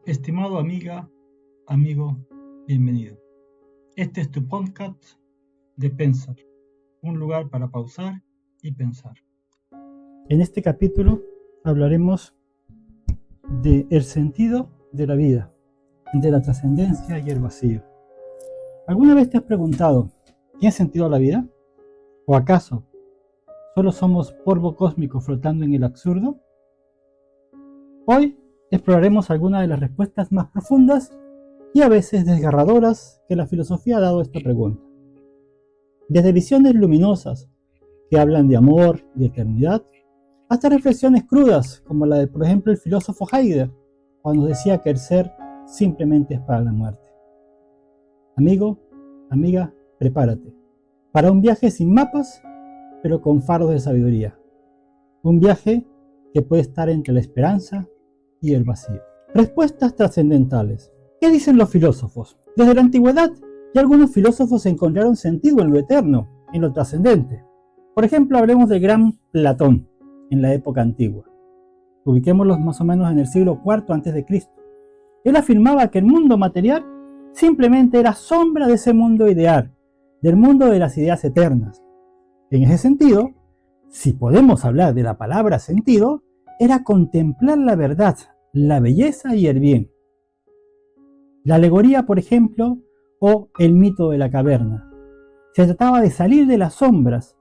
Estimado amiga, amigo, bienvenido. Este es tu podcast de Pensar, un lugar para pausar y pensar. En este capítulo hablaremos del sentido de la vida, de la trascendencia y el vacío. ¿Alguna vez te has preguntado, ¿tiene sentido la vida? ¿O acaso solo somos polvo cósmico flotando en el absurdo? Hoy exploraremos algunas de las respuestas más profundas y a veces desgarradoras que la filosofía ha dado a esta pregunta. Desde visiones luminosas que hablan de amor y eternidad, hasta reflexiones crudas como la de, por ejemplo, el filósofo Heidegger, cuando decía que el ser simplemente es para la muerte. Amigo, amiga, prepárate para un viaje sin mapas, pero con faros de sabiduría. Un viaje que puede estar entre la esperanza y el vacío. Respuestas trascendentales. ¿Qué dicen los filósofos? Desde la antigüedad, ya algunos filósofos encontraron sentido en lo eterno, en lo trascendente. Por ejemplo, hablemos del gran Platón, en la época antigua. Ubiquémoslos más o menos en el siglo IV a.C. Él afirmaba que el mundo material simplemente era sombra de ese mundo ideal, del mundo de las ideas eternas. En ese sentido, si podemos hablar de la palabra sentido, era contemplar la verdad, la belleza y el bien. La alegoría, por ejemplo, o el mito de la caverna. Se trataba de salir de las sombras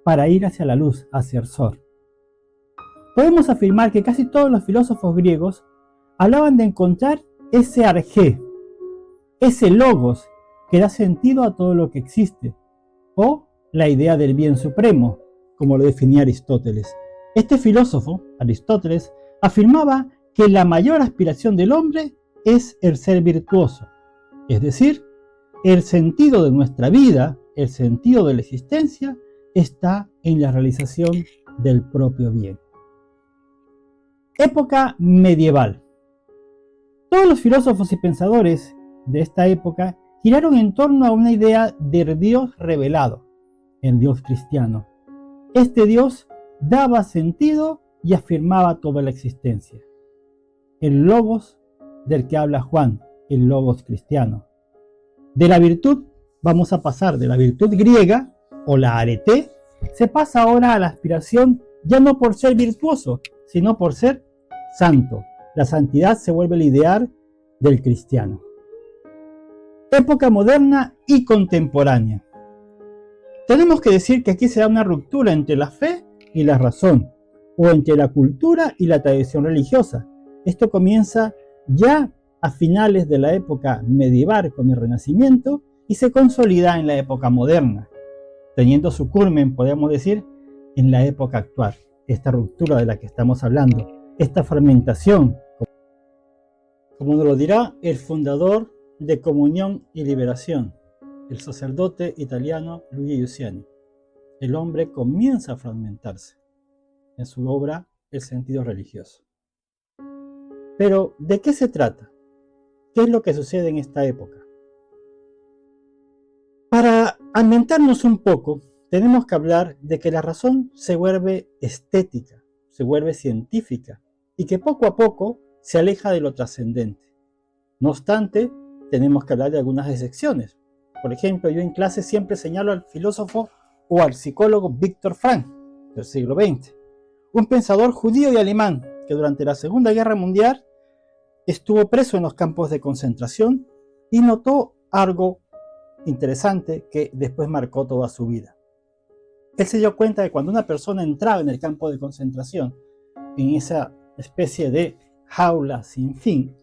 para ir hacia la luz, hacia el sol. Podemos afirmar que casi todos los filósofos griegos hablaban de encontrar ese arjé, ese logos que da sentido a todo lo que existe, o la idea del bien supremo, como lo definía Aristóteles. Este filósofo, Aristóteles, afirmaba que la mayor aspiración del hombre es el ser virtuoso, es decir, el sentido de nuestra vida, el sentido de la existencia, está en la realización del propio bien. Época medieval. Todos los filósofos y pensadores de esta época giraron en torno a una idea del Dios revelado, el Dios cristiano. Este Dios daba sentido y afirmaba toda la existencia. El logos del que habla Juan, el logos cristiano. De la virtud vamos a pasar de la virtud griega, o la arete, se pasa ahora a la aspiración ya no por ser virtuoso, sino por ser santo. La santidad se vuelve el ideal del cristiano. Época moderna y contemporánea. Tenemos que decir que aquí se da una ruptura entre la fe y la razón, o entre la cultura y la tradición religiosa. Esto comienza ya a finales de la época medieval con el Renacimiento y se consolida en la época moderna, teniendo su culmen, podemos decir, en la época actual. Esta ruptura de la que estamos hablando, esta fragmentación, como nos lo dirá el fundador de Comunión y Liberación, el sacerdote italiano Luigi Luciani. El hombre comienza a fragmentarse en su obra El sentido religioso. Pero, ¿de qué se trata? ¿Qué es lo que sucede en esta época? Para ambientarnos un poco, tenemos que hablar de que la razón se vuelve estética, se vuelve científica y que poco a poco se aleja de lo trascendente. No obstante, tenemos que hablar de algunas excepciones. Por ejemplo, yo en clase siempre señalo al filósofo o al psicólogo Viktor Frankl del siglo XX, un pensador judío y alemán que durante la Segunda Guerra Mundial estuvo preso en los campos de concentración y notó algo interesante que después marcó toda su vida. Él se dio cuenta de que cuando una persona entraba en el campo de concentración, en esa especie de jaula sin fin,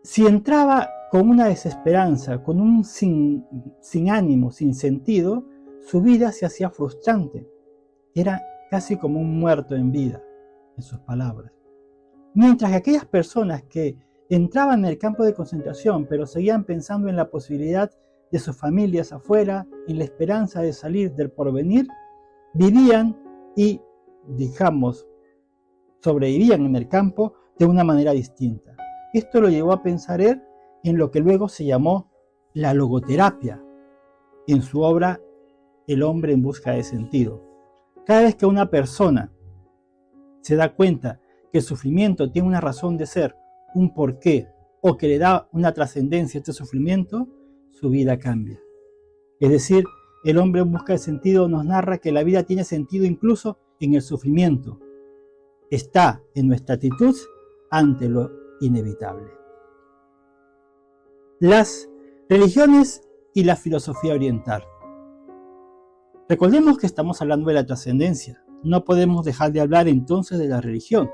si entraba con una desesperanza, con un sin ánimo, sin sentido, su vida se hacía frustrante. Era casi como un muerto en vida, en sus palabras. Mientras que aquellas personas que entraban en el campo de concentración, pero seguían pensando en la posibilidad de sus familias afuera, en la esperanza de salir del porvenir, vivían y, digamos, sobrevivían en el campo de una manera distinta. Esto lo llevó a pensar él en lo que luego se llamó la logoterapia, en su obra El hombre en busca de sentido. Cada vez que una persona se da cuenta que el sufrimiento tiene una razón de ser un porqué o que le da una trascendencia a este sufrimiento, su vida cambia. Es decir, el hombre busca el sentido, nos narra que la vida tiene sentido incluso en el sufrimiento. Está en nuestra actitud ante lo inevitable. Las religiones y la filosofía oriental. Recordemos que estamos hablando de la trascendencia. No podemos dejar de hablar entonces de la religión.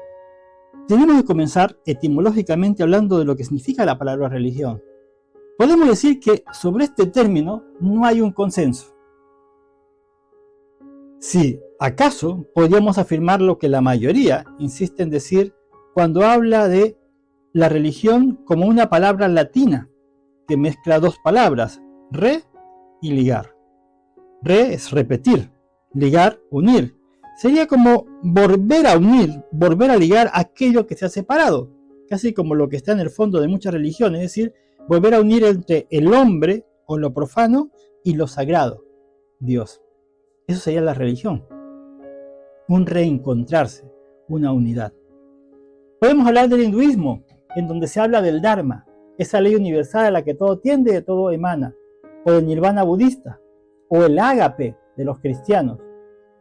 Tenemos que comenzar etimológicamente hablando de lo que significa la palabra religión. Podemos decir que sobre este término no hay un consenso. Si acaso podríamos afirmar lo que la mayoría insiste en decir cuando habla de la religión como una palabra latina que mezcla dos palabras, re y ligar. Re es repetir, ligar, unir. Sería como volver a unir, volver a ligar aquello que se ha separado, casi como lo que está en el fondo de muchas religiones, es decir, volver a unir entre el hombre o lo profano y lo sagrado, Dios. Eso sería la religión, un reencontrarse, una unidad. Podemos hablar del hinduismo, en donde se habla del Dharma, esa ley universal a la que todo tiende y de todo emana, o del nirvana budista, o el ágape de los cristianos.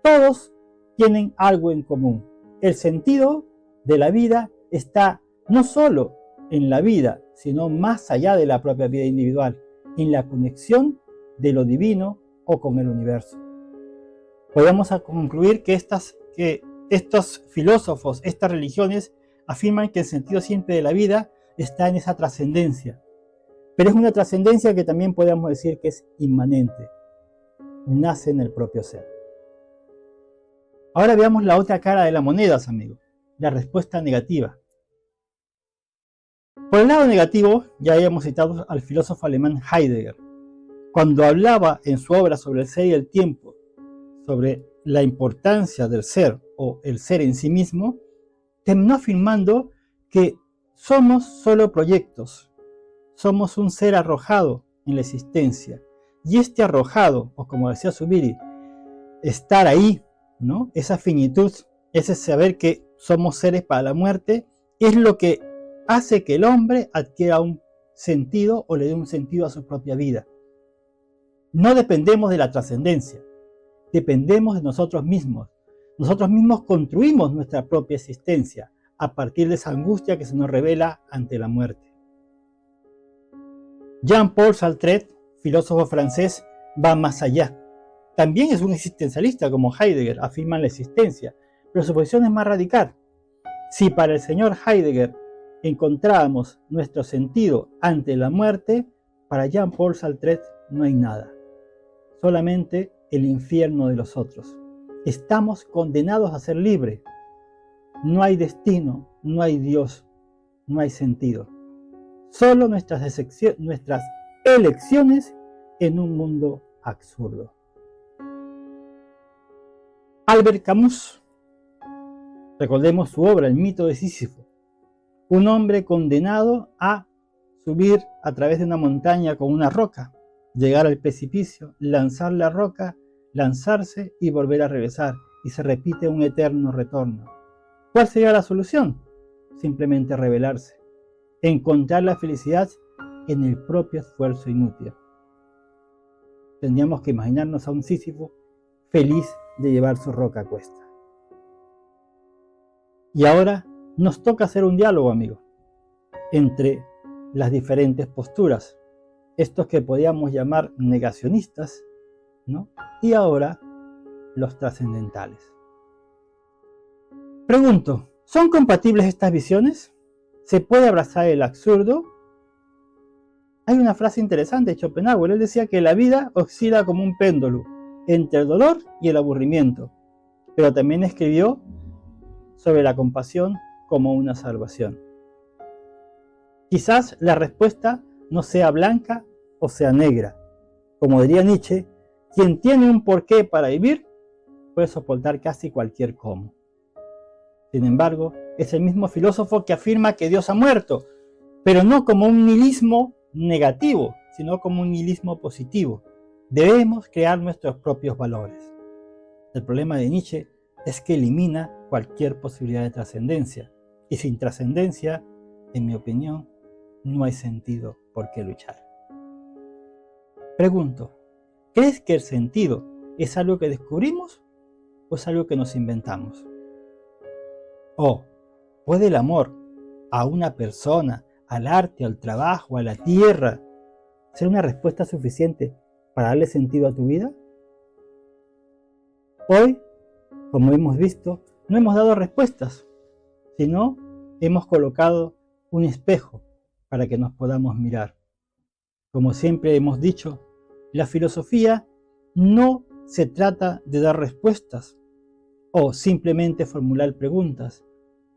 Todos tienen algo en común. El sentido de la vida está no solo en la vida, sino más allá de la propia vida individual, en la conexión de lo divino o con el universo. Podemos concluir que estos filósofos, estas religiones, afirman que el sentido siempre de la vida está en esa trascendencia. Pero es una trascendencia que también podemos decir que es inmanente. Nace en el propio ser. Ahora veamos la otra cara de la moneda, amigos, la respuesta negativa. Por el lado negativo, ya habíamos citado al filósofo alemán Heidegger. Cuando hablaba en su obra sobre el ser y el tiempo, sobre la importancia del ser o el ser en sí mismo, terminó afirmando que somos solo proyectos, somos un ser arrojado en la existencia. Y este arrojado, o como decía Zubiri, estar ahí, ¿no? Esa finitud, ese saber que somos seres para la muerte, es lo que hace que el hombre adquiera un sentido o le dé un sentido a su propia vida. No dependemos de la trascendencia, dependemos de nosotros mismos. Nosotros mismos construimos nuestra propia existencia a partir de esa angustia que se nos revela ante la muerte. Jean-Paul Sartre, filósofo francés, va más allá. También es un existencialista como Heidegger, afirma la existencia, pero su posición es más radical. Si para el señor Heidegger encontrábamos nuestro sentido ante la muerte, para Jean-Paul Sartre no hay nada, solamente el infierno de los otros. Estamos condenados a ser libres. No hay destino, no hay Dios, no hay sentido. Solo nuestras elecciones en un mundo absurdo. Albert Camus, recordemos su obra, El mito de Sísifo, un hombre condenado a subir a través de una montaña con una roca, llegar al precipicio, lanzar la roca, lanzarse y volver a regresar, y se repite un eterno retorno. ¿Cuál sería la solución? Simplemente rebelarse, encontrar la felicidad en el propio esfuerzo inútil. Tendríamos que imaginarnos a un Sísifo feliz de llevar su roca a cuesta. Y ahora nos toca hacer un diálogo, amigos, entre las diferentes posturas, estos que podríamos llamar negacionistas, ¿no? Y ahora los trascendentales. Pregunto, ¿son compatibles estas visiones? ¿Se puede abrazar el absurdo? Hay una frase interesante de Schopenhauer. Él decía que la vida oscila como un péndulo entre el dolor y el aburrimiento, pero también escribió sobre la compasión como una salvación. Quizás la respuesta no sea blanca o sea negra. Como diría Nietzsche, quien tiene un porqué para vivir puede soportar casi cualquier cómo. Sin embargo, es el mismo filósofo que afirma que Dios ha muerto, pero no como un nihilismo negativo, sino como un nihilismo positivo. Debemos crear nuestros propios valores. El problema de Nietzsche es que elimina cualquier posibilidad de trascendencia, y sin trascendencia en mi opinión, no hay sentido por qué luchar. Pregunto, ¿crees que el sentido es algo que descubrimos o es algo que nos inventamos? ¿O puede el amor a una persona, al arte, al trabajo, a la tierra, ser una respuesta suficiente para darle sentido a tu vida? Hoy, como hemos visto, no hemos dado respuestas, sino hemos colocado un espejo para que nos podamos mirar. Como siempre hemos dicho, la filosofía no se trata de dar respuestas o simplemente formular preguntas.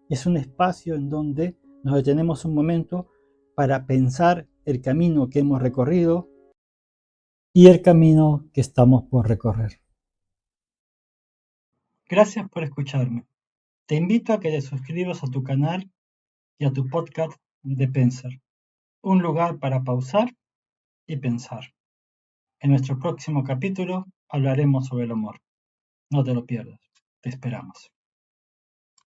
Es un espacio en donde nos detenemos un momento para pensar el camino que hemos recorrido y el camino que estamos por recorrer. Gracias por escucharme. Te invito a que te suscribas a tu canal y a tu podcast de Pensar, un lugar para pausar y pensar. En nuestro próximo capítulo hablaremos sobre el amor. No te lo pierdas. Te esperamos.